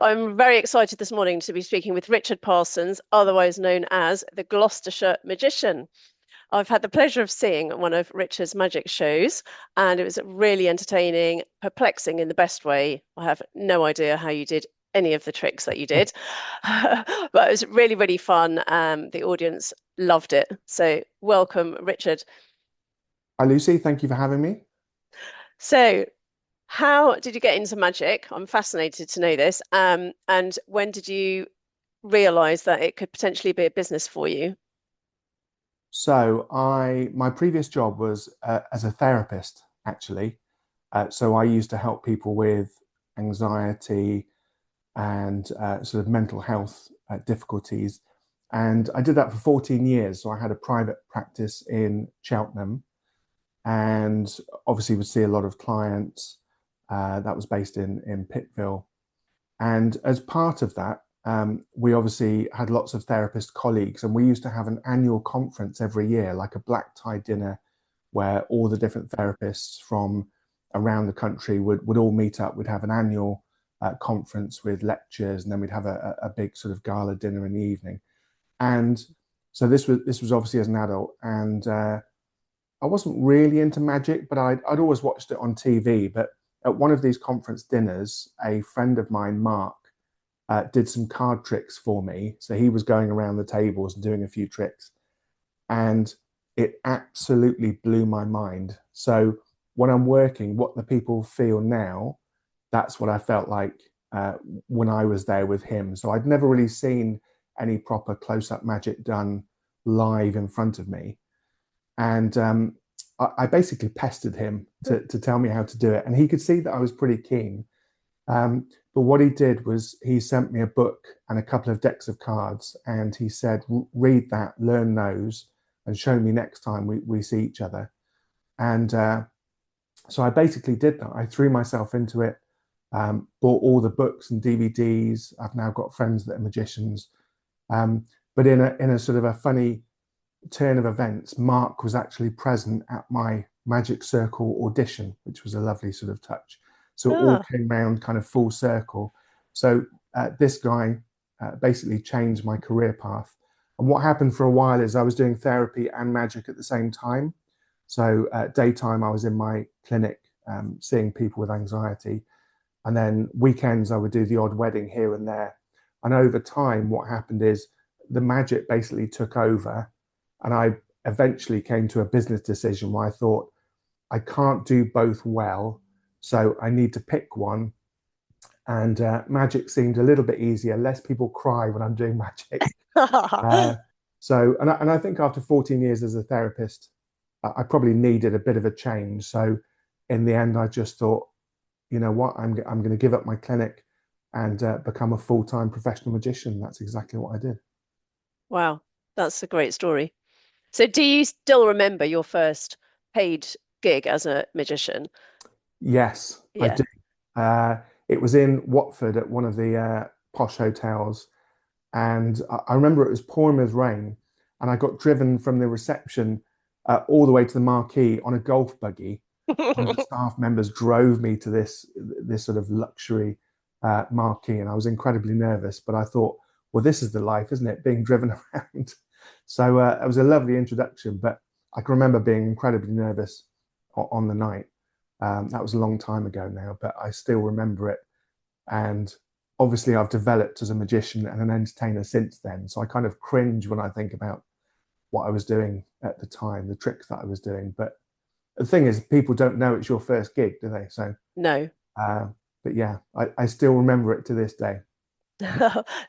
I'm very excited this morning to be speaking with Richard Parsons, otherwise known as the Gloucestershire Magician. I've had the pleasure of seeing one of Richard's magic shows, and it was really entertaining, perplexing in the best way. I have no idea how you did any of the tricks that you did, but it was really, really fun. The audience loved it. So, welcome, Richard. Hi, Lucy. Thank you for having me. So, how did you get into magic? I'm fascinated to know this. And when did you realize that it could potentially be a business for you? My previous job was as a therapist, actually. So I used to help people with anxiety and sort of mental health difficulties. And I did that for 14 years. So I had a private practice in Cheltenham and obviously would see a lot of clients. That was based in Pittville. And as part of that, we obviously had lots of therapist colleagues, and we used to have an annual conference every year, like a black tie dinner, where all the different therapists from around the country would all meet up. We'd have an annual conference with lectures, and then we'd have a big sort of gala dinner in the evening. And so this was obviously as an adult, and I wasn't really into magic, but I'd always watched it on TV. But at one of these conference dinners, a friend of mine, Mark, did some card tricks for me. So he was going around the tables and doing a few tricks, and it absolutely blew my mind. So when I'm working, what the people feel now, that's what I felt like when I was there with him. So I'd never really seen any proper close-up magic done live in front of me. And I basically pestered him to tell me how to do it. And he could see that I was pretty keen. But what he did was he sent me a book and a couple of decks of cards. And he said, read that, learn those, and show me next time we see each other. And so I basically did that. I threw myself into it, bought all the books and DVDs. I've now got friends that are magicians. But in a sort of a funny turn of events, Mark was actually present at my Magic Circle audition, which was a lovely sort of touch. So it all Ah, came round kind of full circle. So this guy basically changed my career path. And what happened for a while is I was doing therapy and magic at the same time. So daytime, I was in my clinic seeing people with anxiety. And then weekends, I would do the odd wedding here and there. And over time, what happened is the magic basically took over. And I eventually came to a business decision where I thought, I can't do both well. So I need to pick one. And magic seemed a little bit easier. Less people cry when I'm doing magic. Uh, and I think after 14 years as a therapist, I probably needed a bit of a change. So in the end, I just thought, you know what, I'm going to give up my clinic and become a full-time professional magician. That's exactly what I did. wow, that's a great story. So, do you still remember your first paid gig as a magician? Yes, I Yeah. do. Uh, it was in Watford at one of the posh hotels. And I remember it was pouring with rain. And I got driven from the reception all the way to the marquee on a golf buggy. One of the staff members drove me to this sort of luxury marquee. And I was incredibly nervous. But I thought, well, this is the life, isn't it? Being driven around. So it was a lovely introduction. But I can remember being incredibly nervous on the night. That was a long time ago now, but I still remember it. And obviously, I've developed as a magician and an entertainer since then. So I kind of cringe when I think about what I was doing at the time, the tricks that I was doing. But the thing is, people don't know it's your first gig, do they? So, No. uh, but yeah, I still remember it to this day.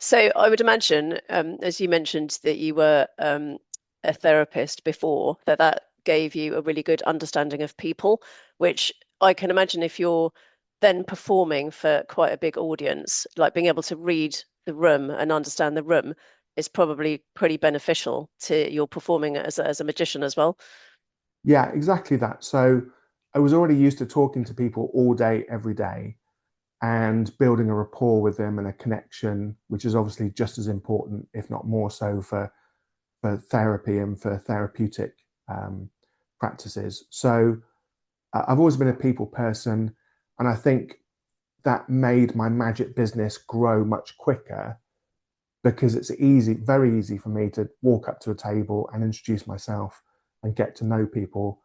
So, I would imagine, as you mentioned, that you were a therapist before, that gave you a really good understanding of people, which I can imagine if you're then performing for quite a big audience, like being able to read the room and understand the room is probably pretty beneficial to your performing as a magician as well. Yeah, exactly that. So I was already used to talking to people all day, every day, and building a rapport with them and a connection, which is obviously just as important, if not more so, for therapy and for therapeutic um, practices. So I've always been a people person, and I think that made my magic business grow much quicker because it's easy, very easy for me to walk up to a table and introduce myself and get to know people.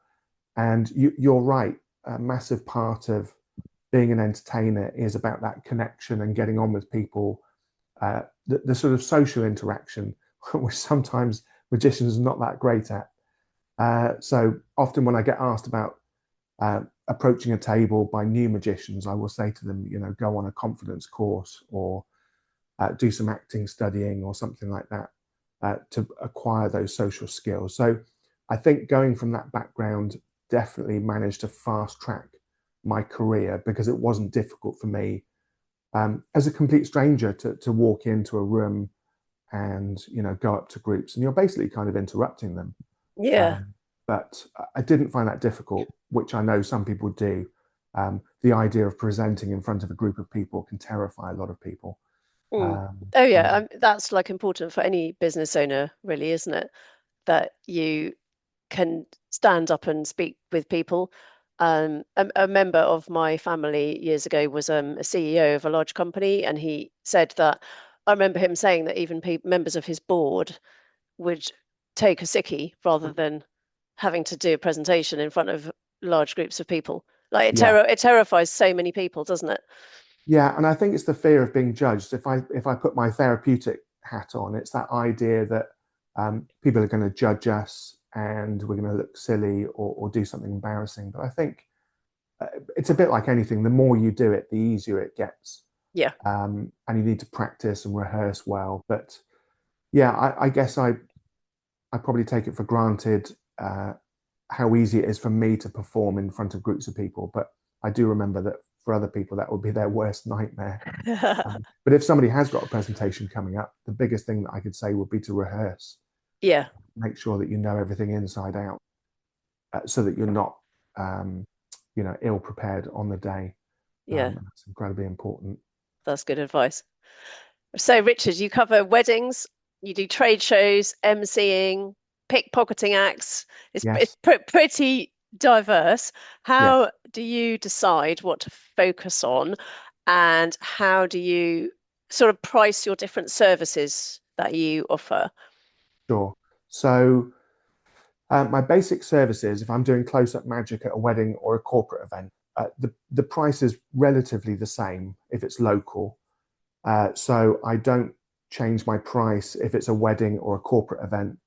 And you're right, a massive part of being an entertainer is about that connection and getting on with people, the sort of social interaction, which sometimes magicians are not that great at. So often when I get asked about approaching a table by new magicians, I will say to them, go on a confidence course or do some acting studying or something like that to acquire those social skills. So I think going from that background definitely managed to fast track my career because it wasn't difficult for me as a complete stranger to walk into a room and go up to groups and you're basically kind of interrupting them. Yeah. But I didn't find that difficult, which I know some people do. The idea of presenting in front of a group of people can terrify a lot of people. Mm. Um, Oh yeah, and that's like important for any business owner, really, isn't it? That you can stand up and speak with people. A member of my family years ago was a CEO of a large company, and he said that I remember him saying that even members of his board would take a sickie rather than having to do a presentation in front of large groups of people. Like yeah, it terrifies so many people, doesn't it? yeah, and I think it's the fear of being judged. If I put my therapeutic hat on, it's that idea that people are going to judge us and we're going to look silly or do something embarrassing. But I think it's a bit like anything. The more you do it, the easier it gets. Yeah. And you need to practice and rehearse well. But yeah, I guess I probably take it for granted how easy it is for me to perform in front of groups of people. But I do remember that for other people, that would be their worst nightmare. But if somebody has got a presentation coming up, the biggest thing that I could say would be to rehearse, Yeah. make sure that you know everything inside out, so that you're not, ill prepared on the day. Yeah. And that's incredibly important. That's good advice. So, Richard, you cover weddings, you do trade shows, emceeing, pickpocketing acts. It's Yes, pretty diverse. yes, How do you decide what to focus on, and how do you sort of price your different services that you offer? sure. So my basic services, if I'm doing close-up magic at a wedding or a corporate event, the price is relatively the same if it's local. So I don't change my price if it's a wedding or a corporate event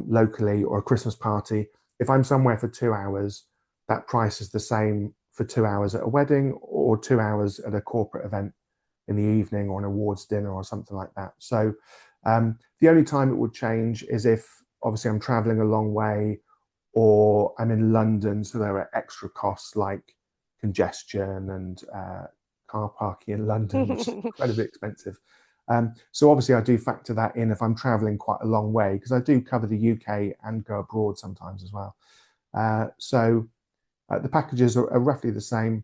locally or a Christmas party. If I'm somewhere for 2 hours, that price is the same for 2 hours at a wedding or 2 hours at a corporate event in the evening or an awards dinner or something like that. So the only time it would change is if obviously I'm traveling a long way or I'm in London, so there are extra costs like congestion and car parking in London, which is incredibly expensive. So obviously I do factor that in if I'm traveling quite a long way because I do cover the UK and go abroad sometimes as well. So the packages are roughly the same.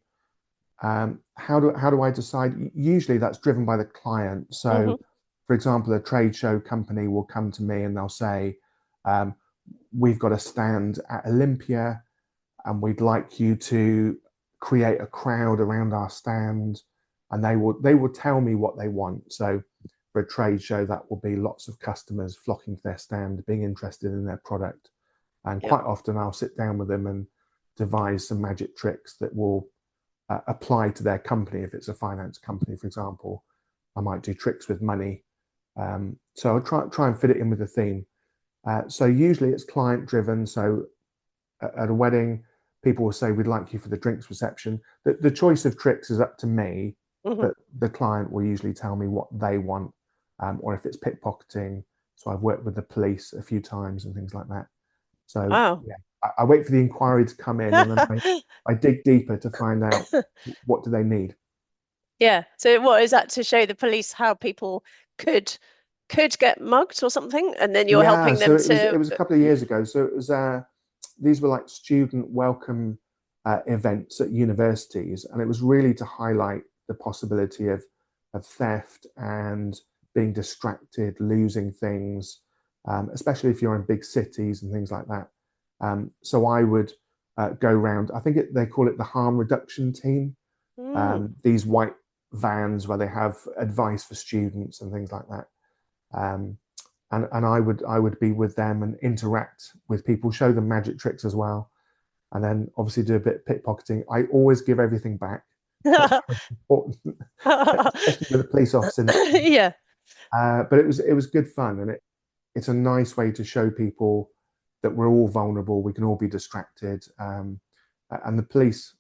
How do I decide? Usually that's driven by the client. Hmm. So, for example, a trade show company will come to me and they'll say, um, "We've got a stand at Olympia, and we'd like you to create a crowd around our stand." And they will tell me what they want. So, for a trade show, that will be lots of customers flocking to their stand, being interested in their product. And Yep. quite often, I'll sit down with them and devise some magic tricks that will apply to their company. If it's a finance company, for example, I might do tricks with money. So I'll try and fit it in with the theme. So usually it's client driven. So at a wedding, people will say, "We'd like you for the drinks reception." The choice of tricks is up to me, Hmm. but the client will usually tell me what they want, or if it's pickpocketing. So I've worked with the police a few times and things like that. So Wow. yeah, I wait for the inquiry to come in and then I dig deeper to find out what do they need. Yeah. So what is that to show the police how people could could get mugged or something, and then you're Yeah, helping so them it to. was a couple of years ago. So it was these were like student welcome events at universities, and it was really to highlight the possibility of theft and being distracted, losing things, especially if you're in big cities and things like that. So I would go around. I think they call it the harm reduction team. Mm. These white vans where they have advice for students and things like that. Um, and I would be with them and interact with people, show them magic tricks as well, and then obviously do a bit of pickpocketing. I always give everything back. That's very important, especially with a police officer next to me. Yeah. But it was good fun, and it's a nice way to show people that we're all vulnerable. We can all be distracted, and the police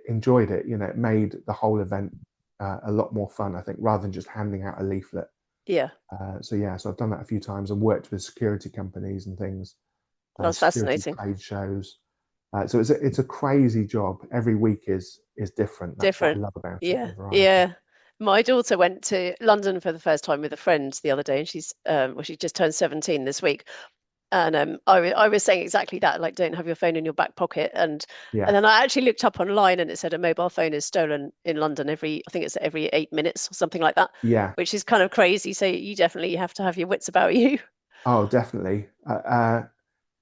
enjoyed it. It made the whole event a lot more fun, I think, rather than just handing out a leaflet. Yeah. So I've done that a few times and worked with security companies and things, That's security fascinating. trade shows. So it's a crazy job. Every week is different. That's what I Different. love about it, Yeah. the variety. Yeah. My daughter went to London for the first time with a friend the other day, and she just turned 17 this week. And I was saying exactly that, like, don't have your phone in your back pocket. And Yeah, then I actually looked up online, and it said a mobile phone is stolen in London I think it's every 8 minutes or something like that, yeah. which is kind of crazy. So you definitely have to have your wits about you. Oh, definitely.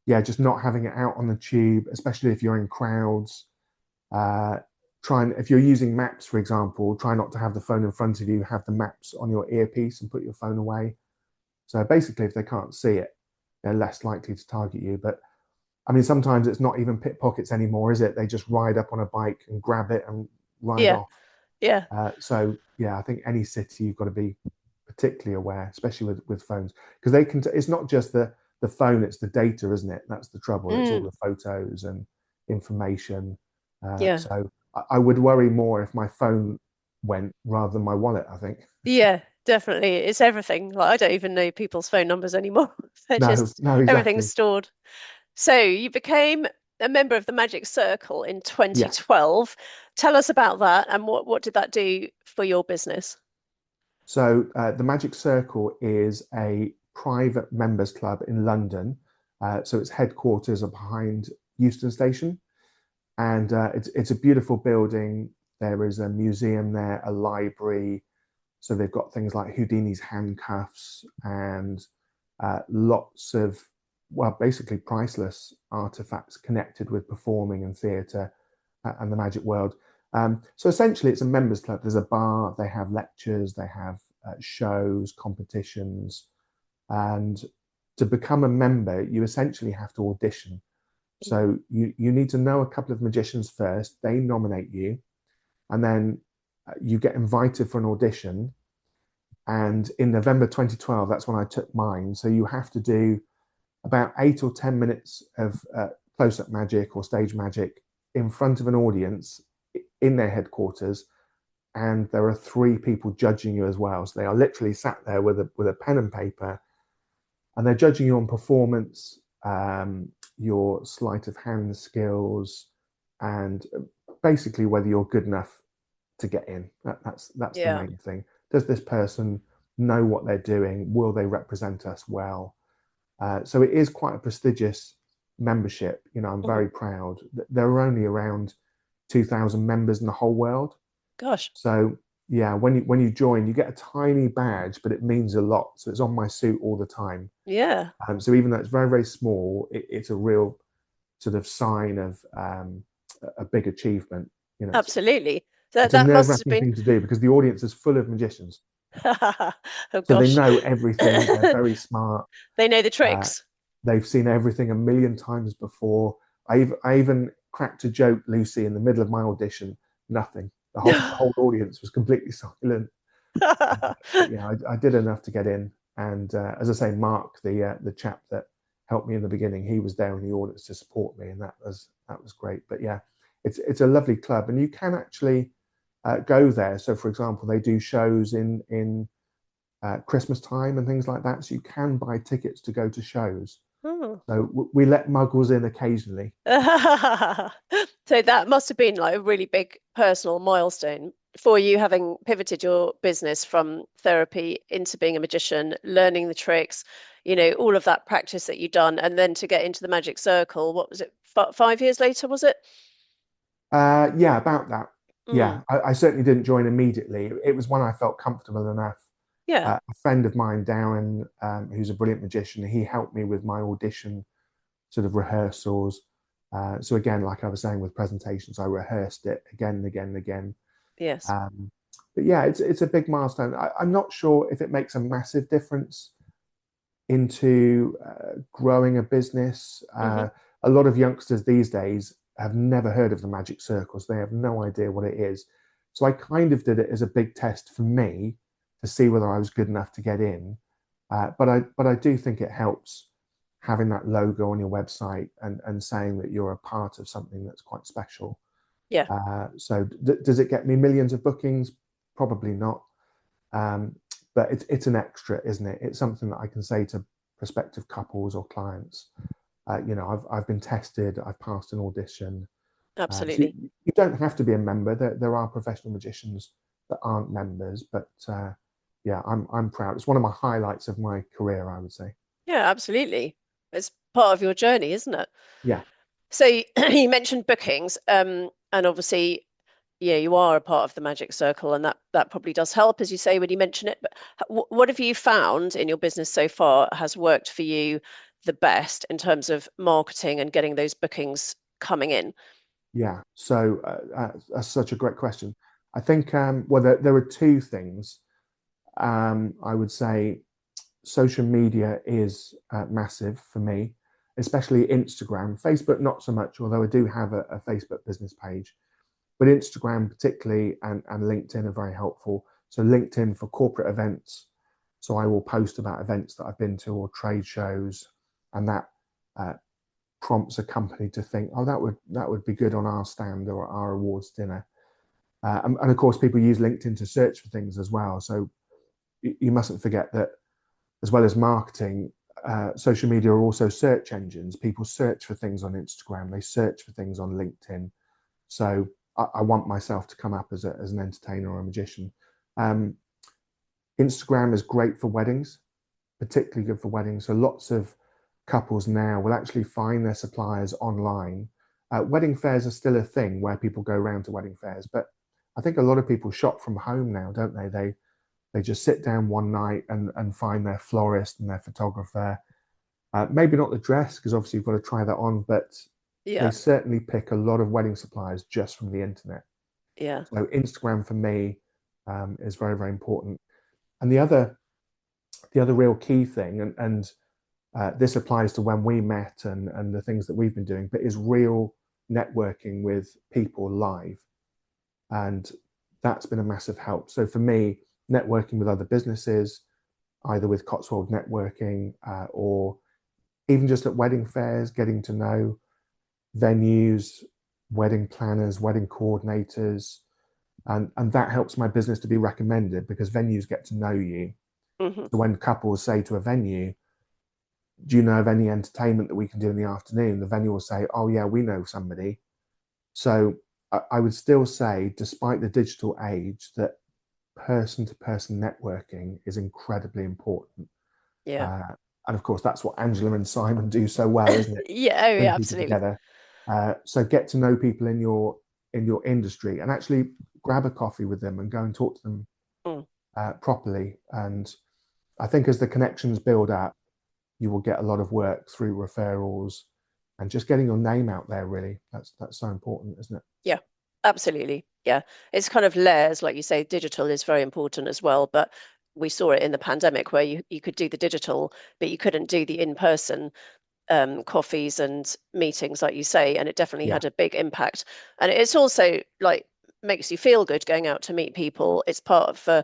Yeah, just not having it out on the tube, especially if you're in crowds. Uh, if you're using maps, for example, try not to have the phone in front of you, have the maps on your earpiece and put your phone away. So basically, if they can't see it, they're less likely to target you. But I mean, sometimes it's not even pickpockets anymore, is it? They just ride up on a bike and grab it and ride Yeah. off. Yeah. So yeah, I think any city you've got to be particularly aware, especially with phones, because they can. It's not just the phone; it's the data, isn't it? That's the trouble. It's all Mm, the photos and information. yeah. So I would worry more if my phone went rather than my wallet, I think. Yeah, definitely. It's everything. Like, I don't even know people's phone numbers anymore. They're No, just no, everything's exactly. stored. So you became a member of the Magic Circle in Yes. 2012. Tell us about that and what did that do for your business? So the Magic Circle is a private members club in London. So its headquarters are behind Euston Station, and it's a beautiful building. There is a museum there, a library. So they've got things like Houdini's handcuffs and lots of, well, basically priceless artifacts connected with performing and theatre and the magic world. So essentially, it's a members club. There's a bar, they have lectures, they have shows, competitions, and to become a member, you essentially have to audition. So you need to know a couple of magicians first. They nominate you, and then you get invited for an audition. And in November 2012, that's when I took mine. So you have to do about 8 or 10 minutes of close-up magic or stage magic in front of an audience in their headquarters, and there are three people judging you as well. So they are literally sat there with a pen and paper, and they're judging you on performance, your sleight of hand skills, and basically whether you're good enough to get in. That's the Yeah. main thing. Does this person know what they're doing? Will they represent us well? So it is quite a prestigious membership. I'm Mhm. very proud. There are only around 2,000 members in the whole world. Gosh. So yeah, when you join, you get a tiny badge, but it means a lot. So it's on my suit all the time. Yeah, So even though it's very, very small, it's a real sort of sign of a big achievement. It's absolutely. So it's a that must have nerve-wracking been thing to do because the audience is full of magicians. oh So they gosh. know everything. They're very smart. They know the Uh, tricks. they've seen everything a million times before. I even cracked a joke, Lucy, in the middle of my audition. Nothing. The whole audience was completely silent. But yeah, I did enough to get in. And as I say, Mark, the chap that helped me in the beginning, he was there in the audience to support me, and that was great. But yeah, it's a lovely club, and you can actually go there. So, for example, they do shows in Christmas time and things like that. So you can buy tickets to go to shows. Oh. So we let muggles in occasionally. So that must have been like a really big personal milestone for you, having pivoted your business from therapy into being a magician, learning the tricks, all of that practice that you've done, and then to get into the magic circle. What was it? 5 years later, was it? Yeah, about that. Mm, Yeah, I certainly didn't join immediately. It was when I felt comfortable enough. yeah. A friend of mine, Darren, who's a brilliant magician, he helped me with my audition sort of rehearsals. So again, like I was saying with presentations, I rehearsed it again and again and again. Yes. But yeah, it's a big milestone. I'm not sure if it makes a massive difference into growing a business. Hmm. A lot of youngsters these days have never heard of the magic circles. They have no idea what it is. So I kind of did it as a big test for me to see whether I was good enough to get in. But I do think it helps having that logo on your website and saying that you're a part of something that's quite special. Yeah, So does it get me millions of bookings? Probably not. Um, but it's an extra, isn't it? It's something that I can say to prospective couples or clients. I've been tested. I've passed an audition. So absolutely. you don't have to be a member. There are professional magicians that aren't members, but yeah, I'm proud. It's one of my highlights of my career, I would say. Yeah, absolutely. It's part of your journey, isn't it? Yeah, So you mentioned bookings, and obviously, yeah, you are a part of the magic circle, and that probably does help, as you say, when you mention it. But what have you found in your business so far has worked for you the best in terms of marketing and getting those bookings coming in? yeah. So that's such a great question. I think well, there are two things. I would say social media is massive for me, especially Instagram. Facebook, not so much, although I do have a Facebook business page. But Instagram, particularly, and LinkedIn are very helpful. So, LinkedIn for corporate events. So, I will post about events that I've been to or trade shows, and that uh, prompts a company to think, oh, that would be good on our stand or our awards dinner. And of course, people use LinkedIn to search for things as well. So, you mustn't forget that as well as marketing, social media are also search engines. People search for things on Instagram, they search for things on LinkedIn. So I want myself to come up as an entertainer or a magician. Um, Instagram is great for weddings, particularly good for weddings. So lots of couples now will actually find their suppliers online. Wedding fairs are still a thing where people go around to wedding fairs, but I think a lot of people shop from home now, don't they? They just sit down one night and find their florist and their photographer. Maybe not the dress, because obviously you've got to try that on, but they Yeah, certainly pick a lot of wedding suppliers just from the internet. yeah. So Instagram for me is very, very important. And the other real key thing, and this applies to when we met and the things that we've been doing, but is real networking with people live. And that's been a massive help. So for me, networking with other businesses, either with Cotswold Networking or even just at wedding fairs, getting to know venues, wedding planners, wedding coordinators, and that helps my business to be recommended because venues get to know you. Hmm. So when couples say to a venue, "Do you know of any entertainment that we can do in the afternoon?" The venue will say, "Oh yeah, we know somebody." So I would still say, despite the digital age, that person-to-person networking is incredibly important. Yeah. Uh, and of course, that's what Angela and Simon do so well, isn't it? Yeah, oh Bring yeah, people absolutely. together. So get to know people in your industry and actually grab a coffee with them and go and talk to them Mm. properly. And I think as the connections build up, you will get a lot of work through referrals and just getting your name out there. Really, that's so important, isn't it? Yeah, absolutely. Yeah. It's kind of layers, like you say, digital is very important as well. But we saw it in the pandemic where you could do the digital, but you couldn't do the in-person coffees and meetings, like you say, and it definitely Yeah, had a big impact. And it's also like makes you feel good going out to meet people. It's part of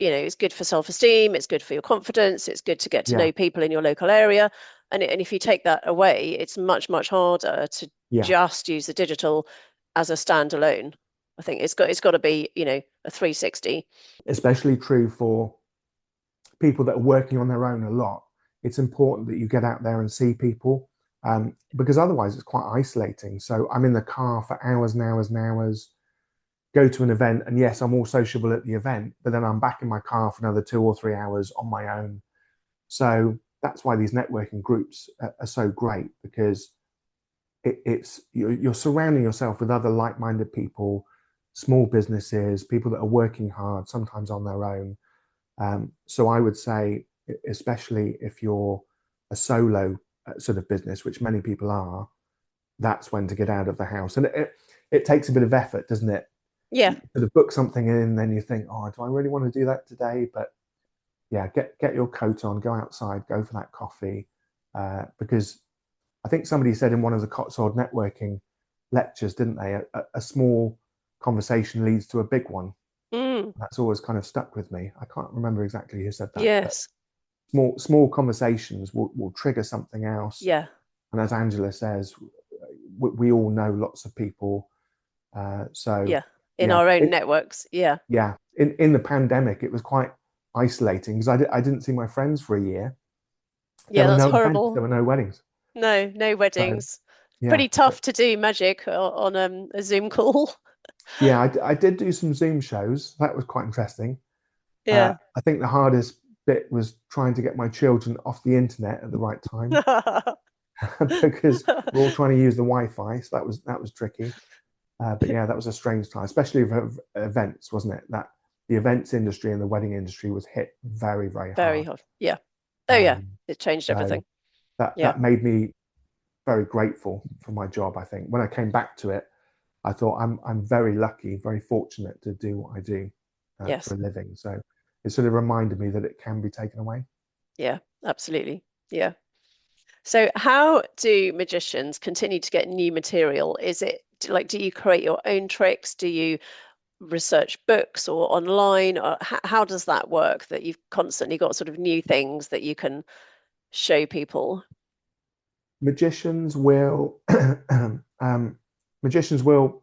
it's good for self-esteem, it's good for your confidence, it's good to get to yeah, know people in your local area. And if you take that away, it's much, much harder to yeah. just use the digital as a standalone. I think it's got to be, a 360. Especially true for people that are working on their own a lot. It's important that you get out there and see people because otherwise it's quite isolating. So I'm in the car for hours and hours and hours, go to an event, and yes, I'm all sociable at the event, but then I'm back in my car for another 2 or 3 hours on my own. So that's why these networking groups are so great because it's you're surrounding yourself with other like-minded people, small businesses, people that are working hard, sometimes on their own. So I would say, especially if you're a solo sort of business, which many people are, that's when to get out of the house. And it takes a bit of effort, doesn't it? Yeah. sort of book something in, and then you think, oh, do I really want to do that today? But yeah, get your coat on, go outside, go for that coffee, because I think somebody said in one of the Cotswold networking lectures, didn't they? A small conversation leads to a big one. Mm. That's always kind of stuck with me. I can't remember exactly who said that, but Yes. small conversations will trigger something else. Yeah. And as Angela says, we all know lots of people. So Yeah. In yeah, our own networks. Yeah. yeah. In the pandemic, it was quite isolating because I didn't see my friends for a year. There Yeah, were that's no events, there horrible. were no weddings. No, no So weddings. yeah, Pretty tough to do magic on a Zoom call. yeah. I did do some Zoom shows. That was quite interesting. Yeah. I think the hardest bit was trying to get my children off the internet at the right time because we're all trying to use the Wi-Fi. So that was tricky. But yeah, that was a strange time, especially for events, wasn't it? That the events industry and the wedding industry was hit very, very Very hard. hard. Yeah. Oh yeah. Um, It changed so everything. that Yeah. that made me very grateful for my job. I think when I came back to it, I thought I'm very lucky, very fortunate to do what I do for Yes. a living. So it sort of reminded me that it can be taken away. Yeah. Absolutely. Yeah. So how do magicians continue to get new material? Is it like, do you create your own tricks? Do you research books or online? Or how does that work that you've constantly got sort of new things that you can show people? Magicians will um, magicians will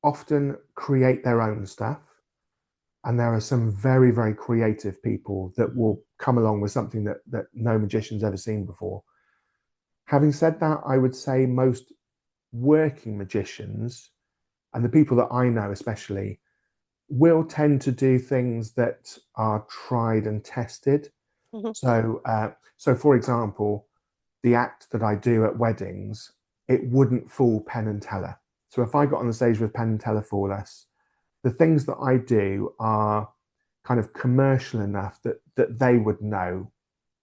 often create their own stuff, and there are some very, very creative people that will come along with something that no magician's ever seen before. Having said that, I would say most working magicians, and the people that I know especially, will tend to do things that are tried and tested. Mhm. So for example, the act that I do at weddings, it wouldn't fool Penn and Teller. So if I got on the stage with Penn and Teller for less, the things that I do are kind of commercial enough that they would know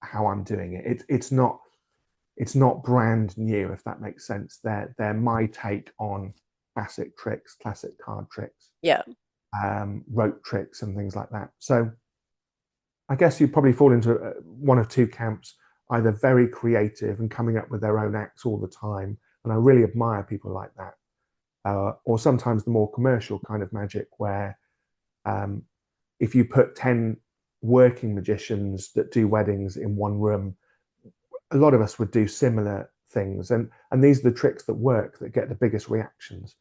how I'm doing it. It's not brand new, if that makes sense. They're my take on classic tricks, classic card tricks, Yeah. rope tricks, and things like that. So I guess you probably fall into one of two camps: either very creative and coming up with their own acts all the time, and I really admire people like that, or sometimes the more commercial kind of magic where um, if you put 10 working magicians that do weddings in one room, a lot of us would do similar things. And these are the tricks that work, that get the biggest reactions.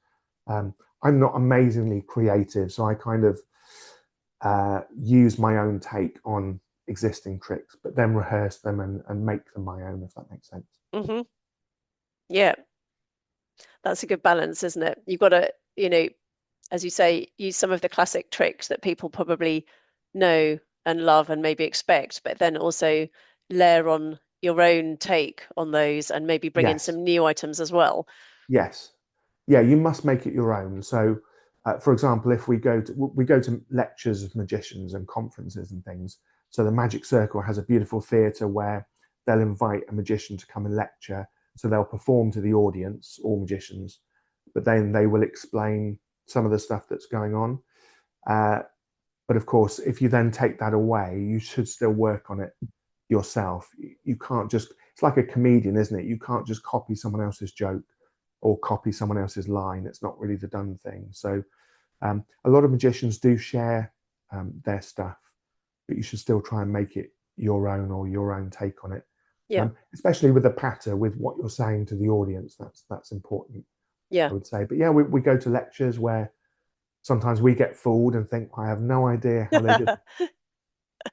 Um, I'm not amazingly creative, so I kind of use my own take on existing tricks, but then rehearse them and make them my own, if that makes sense. Hmm. Yeah. That's a good balance, isn't it? You've got to, as you say, use some of the classic tricks that people probably know and love and maybe expect, but then also layer on your own take on those and maybe bring in Yes. some new items as well. Yes, yeah, you must make it your own. So, for example, if we go to lectures of magicians and conferences and things, so the Magic Circle has a beautiful theatre where they'll invite a magician to come and lecture. So they'll perform to the audience, all magicians, but then they will explain some of the stuff that's going on. Uh, but of course, if you then take that away, you should still work on it yourself. You can't just, it's like a comedian, isn't it? You can't just copy someone else's joke or copy someone else's line. It's not really the done thing. So a lot of magicians do share their stuff, but you should still try and make it your own or your own take on it. Yeah. Especially with the patter, with what you're saying to the audience, that's important, Yeah. I would say. But yeah, we go to lectures where sometimes we get fooled and think, I have no idea how they did it.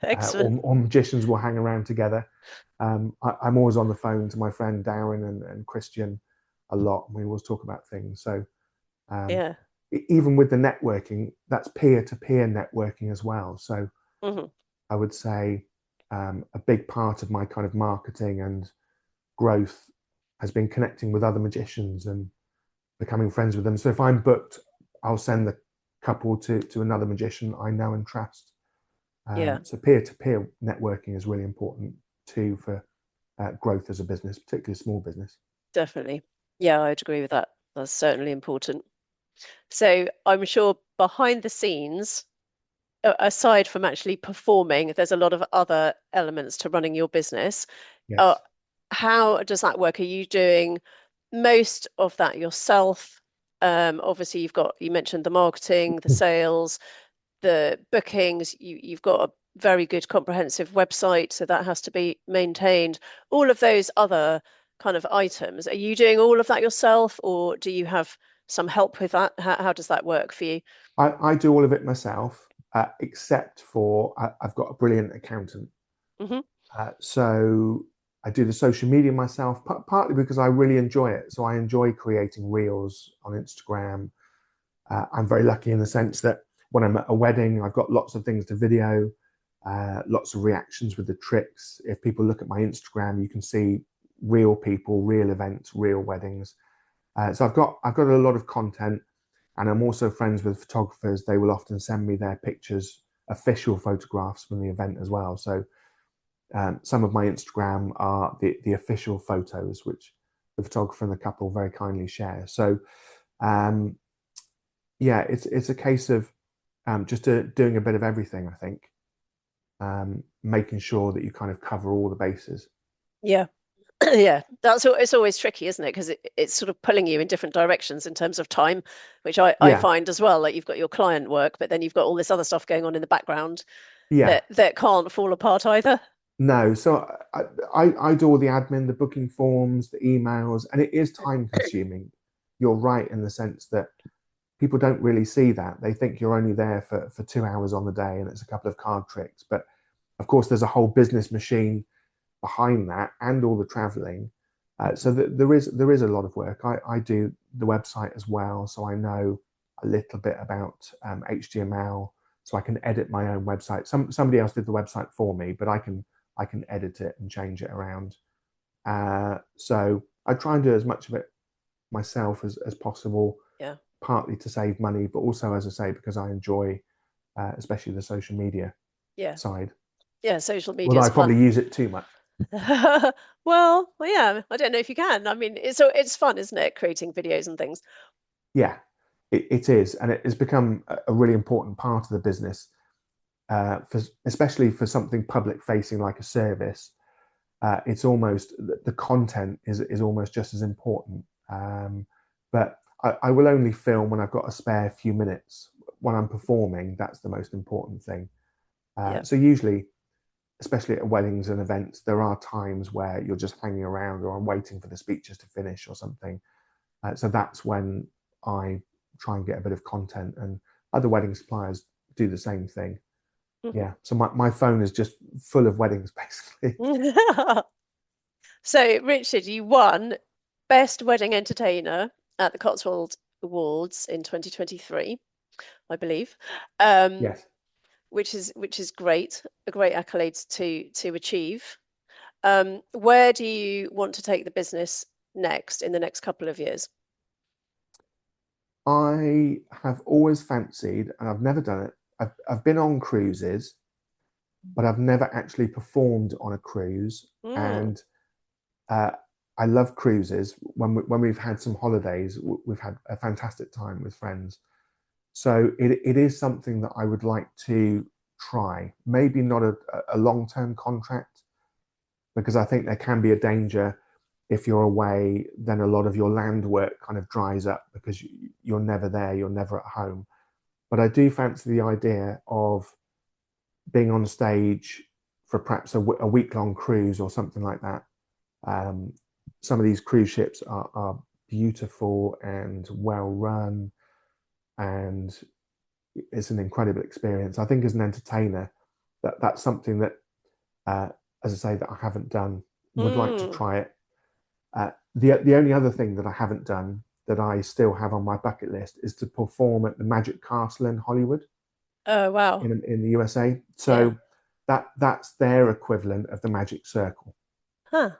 Excellent. Or magicians will hang around together. I'm always on the phone to my friend Darren and Christian a lot, and we always talk about things. So um, Yeah. even with the networking, that's peer-to-peer networking as well. So Hmm. I would say a big part of my kind of marketing and growth has been connecting with other magicians and becoming friends with them. So if I'm booked, I'll send the couple to another magician I know and trust. Yeah. So peer-to-peer networking is really important too for growth as a business, particularly a small business. Definitely. Yeah, I'd agree with that. That's certainly important. So I'm sure behind the scenes, aside from actually performing, there's a lot of other elements to running your business. Uh, Yes. how does that work? Are you doing most of that yourself? Obviously, you mentioned the marketing, the sales, the bookings. You've got a very good comprehensive website, so that has to be maintained. All of those other kind of items. Are you doing all of that yourself, or do you have some help with that? How does that work for you? I do all of it myself, except for I've got a brilliant accountant. Hmm. So I do the social media myself, partly because I really enjoy it. So I enjoy creating reels on Instagram. I'm very lucky in the sense that when I'm at a wedding, I've got lots of things to video, lots of reactions with the tricks. If people look at my Instagram, you can see real people, real events, real weddings. So I've got a lot of content, and I'm also friends with photographers. They will often send me their pictures, official photographs from the event as well. So some of my Instagram are the official photos, which the photographer and the couple very kindly share. So um, yeah, it's a case of just doing a bit of everything. I think making sure that you kind of cover all the bases. Yeah. Yeah, it's always tricky, isn't it? Because it's sort of pulling you in different directions in terms of time, which I Yeah, find as well. Like you've got your client work, but then you've got all this other stuff going on in the background yeah. that can't fall apart either. No, so I do all the admin, the booking forms, the emails, and it is time consuming. You're right in the sense that people don't really see that. They think you're only there for 2 hours on the day and it's a couple of card tricks. But of course, there's a whole business machine behind that and all the traveling. So there is a lot of work. I do the website as well, so I know a little bit about HTML, so I can edit my own website. Somebody else did the website for me, but I can edit it and change it around. So I try and do as much of it myself as possible, Yeah, partly to save money, but also, as I say, because I enjoy, especially the social media yeah, side. yeah. Social media Although is I fun. probably use it too much. Well, yeah. I don't know if you can. I mean, it's fun, isn't it? Creating videos and things. Yeah, it is, and it has become a really important part of the business, especially for something public facing like a service. It's almost the content is almost just as important. But I will only film when I've got a spare few minutes. When I'm performing, that's the most important thing. Yeah, So usually, especially at weddings and events, there are times where you're just hanging around or I'm waiting for the speeches to finish or something. So that's when I try and get a bit of content, and other wedding suppliers do the same thing. mhm. Yeah. So my phone is just full of weddings, basically. So, Richard, you won Best Wedding Entertainer at the Cotswold Awards in 2023, I believe. Um, Yes. which is great, a great accolade to achieve. Where do you want to take the business next in the next couple of years? I have always fancied, and I've never done it. I've been on cruises, but I've never actually performed on a cruise. Mm, And uh, I love cruises. When we've had some holidays, we've had a fantastic time with friends. So it is something that I would like to try. Maybe not a long-term contract, because I think there can be a danger if you're away, then a lot of your land work kind of dries up because you're never there, you're never at home. But I do fancy the idea of being on stage for perhaps a week-long cruise or something like that. Um, some of these cruise ships are beautiful and well run, and it's an incredible experience. I think as an entertainer, that's something that, uh, as I say, that I haven't done. Would like to mm. try it. The only other thing that I haven't done that I still have on my bucket list is to perform at the Magic Castle in Hollywood Oh, wow. in the USA. Yeah. So that's their equivalent of the Magic Circle, Huh.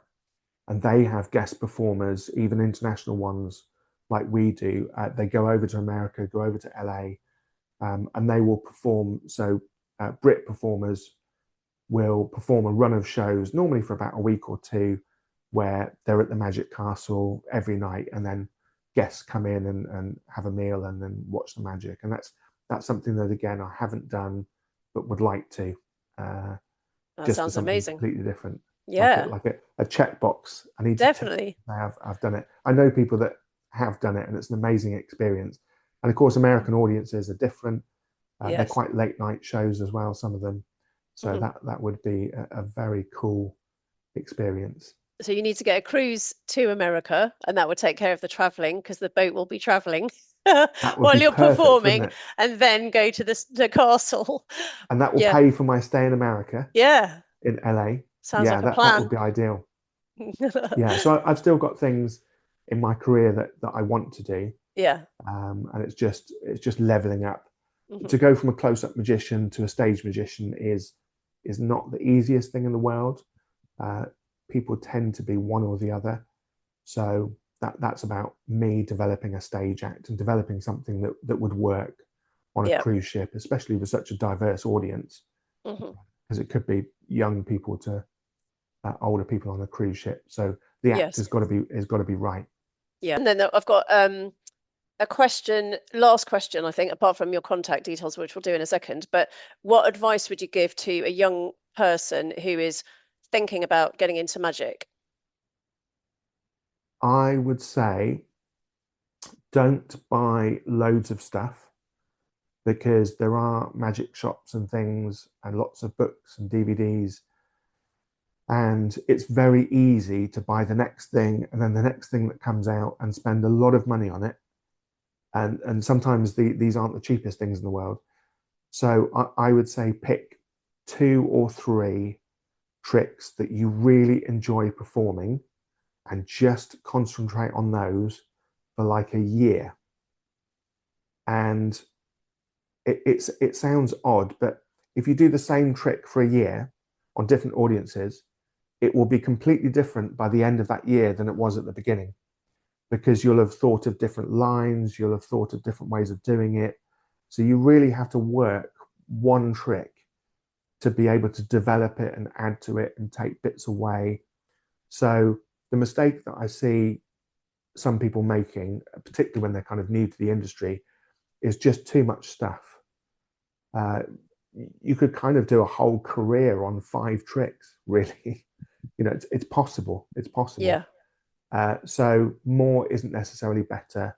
and they have guest performers, even international ones like we do. They go over to America, go over to LA, and they will perform. So Brit performers will perform a run of shows, normally for about a week or two, where they're at the Magic Castle every night, and then guests come in and have a meal and then watch the magic. And that's something that, again, I haven't done but would like to, That just for sounds something amazing. completely different, like Yeah, a checkbox. I need to tick. definitely. I've done it. I know people that have done it, and it's an amazing experience. And of course, American audiences are different. They're Yes. quite late night shows as well, some of them. So Mhm. that would be a very cool experience. So you need to get a cruise to America, and that would take care of the traveling because the boat will be traveling That would while be you're perfect, wouldn't performing, it? and then go to the castle. And that will Yeah, pay for my stay in America, yeah. in LA. Sounds Yeah, like a that would plan. be ideal. Yeah, so I've still got things in my career that I want to do, Yeah. and it's just leveling up. Hmm. To go from a close-up magician to a stage magician is not the easiest thing in the world. Uh, People tend to be one or the other, so that's about me developing a stage act and developing something that would work on a Yeah. cruise ship, especially with such a diverse audience, Hmm. because it could be young people to older people on a cruise ship. So the act Yes. has got to be right. Yeah. And then I've got a question, last question, I think, apart from your contact details, which we'll do in a second. But what advice would you give to a young person who is thinking about getting into magic? I would say don't buy loads of stuff, because there are magic shops and things and lots of books and DVDs, and it's very easy to buy the next thing and then the next thing that comes out and spend a lot of money on it. And sometimes these aren't the cheapest things in the world. So I would say pick 2 or 3 tricks that you really enjoy performing and just concentrate on those for like a year. And it sounds odd, but if you do the same trick for a year on different audiences, it will be completely different by the end of that year than it was at the beginning, because you'll have thought of different lines, you'll have thought of different ways of doing it. So you really have to work one trick to be able to develop it and add to it and take bits away. So the mistake that I see some people making, particularly when they're kind of new to the industry, is just too much stuff. Uh, you could kind of do a whole career on 5 tricks, really. It's possible. It's possible. Yeah. So more isn't necessarily better.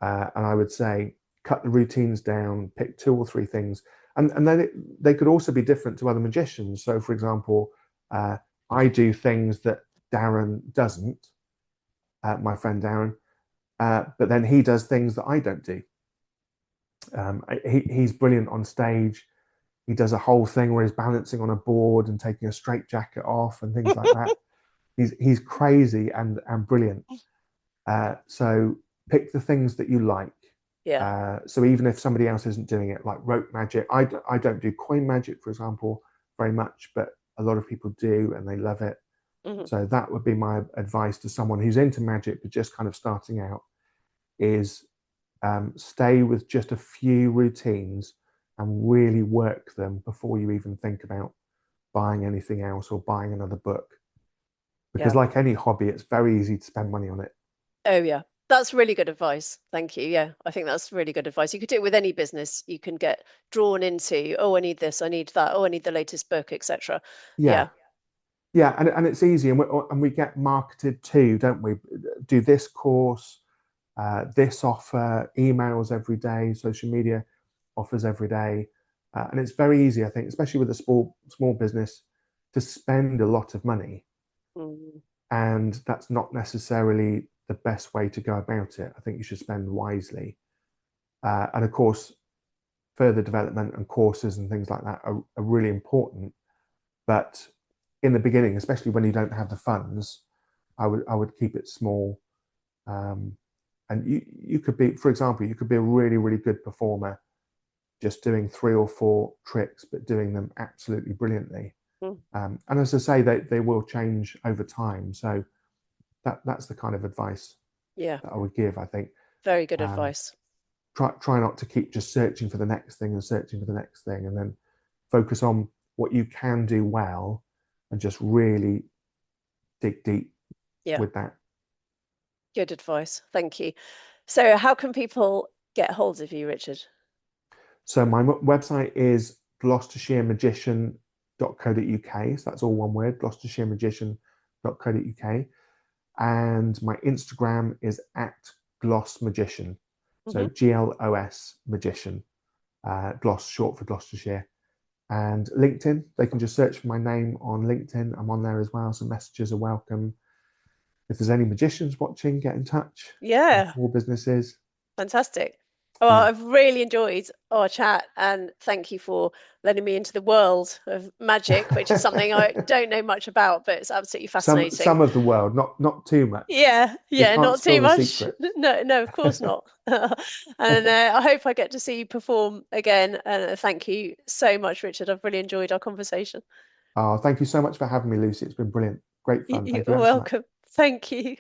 And I would say cut the routines down, pick 2 or 3 things. And then they could also be different to other magicians. So, for example, I do things that Darren doesn't, my friend Darren, but then he does things that I don't do. He's brilliant on stage. He does a whole thing where he's balancing on a board and taking a straight jacket off and things like that. He's crazy and brilliant. So pick the things that you like. Yeah. So even if somebody else isn't doing it, like rope magic, I don't do coin magic, for example, very much, but a lot of people do and they love it. Hmm. So that would be my advice to someone who's into magic but just kind of starting out: is stay with just a few routines and really work them before you even think about buying anything else or buying another book. Because, Yeah. like any hobby, it's very easy to spend money on it. Oh, yeah. That's really good advice. Thank you. Yeah, I think that's really good advice. You could do it with any business. You can get drawn into, oh, I need this, I need that, oh, I need the latest book, etc. Yeah, Yeah. yeah, and it's easy, and we get marketed too, don't we? Do this course, this offer, emails every day, social media offers every day, and it's very easy, I think, especially with a small business, to spend a lot of money, Mm. and that's not necessarily the best way to go about it. I think you should spend wisely, and of course, further development and courses and things like that are really important. But in the beginning, especially when you don't have the funds, I would keep it small. Um, and you could be, for example, you could be a really, really good performer just doing 3 or 4 tricks, but doing them absolutely brilliantly. Mm. And as I say, they will change over time. So that's the kind of advice Yeah, that I would give, I think. very good Um, advice. try not to keep just searching for the next thing and searching for the next thing, and then focus on what you can do well and just really dig deep Yeah. with that. Good advice. Thank you. So how can people get hold of you, Richard? So my website is gloucestershireMagician.co.uk. So that's all one word, gloucestershireMagician.co.uk. And my Instagram is at Gloss Magician. So Hmm. GLOS Magician. Gloss short for Gloucestershire. And LinkedIn, they can just search for my name on LinkedIn. I'm on there as well. So messages are welcome. If there's any magicians watching, get in touch. Yeah. Small businesses. Fantastic. Well, Yeah. I've really enjoyed our chat, and thank you for letting me into the world of magic, which is something I don't know much about, but it's absolutely fascinating. Some of the world, not too much. Yeah, We yeah, can't not too spill the much. secrets. No, no, of course not. And I hope I get to see you perform again. And thank you so much, Richard. I've really enjoyed our conversation. Oh, thank you so much for having me, Lucy. It's been brilliant. Great fun. You're Thank you ever so much. welcome. Thank you.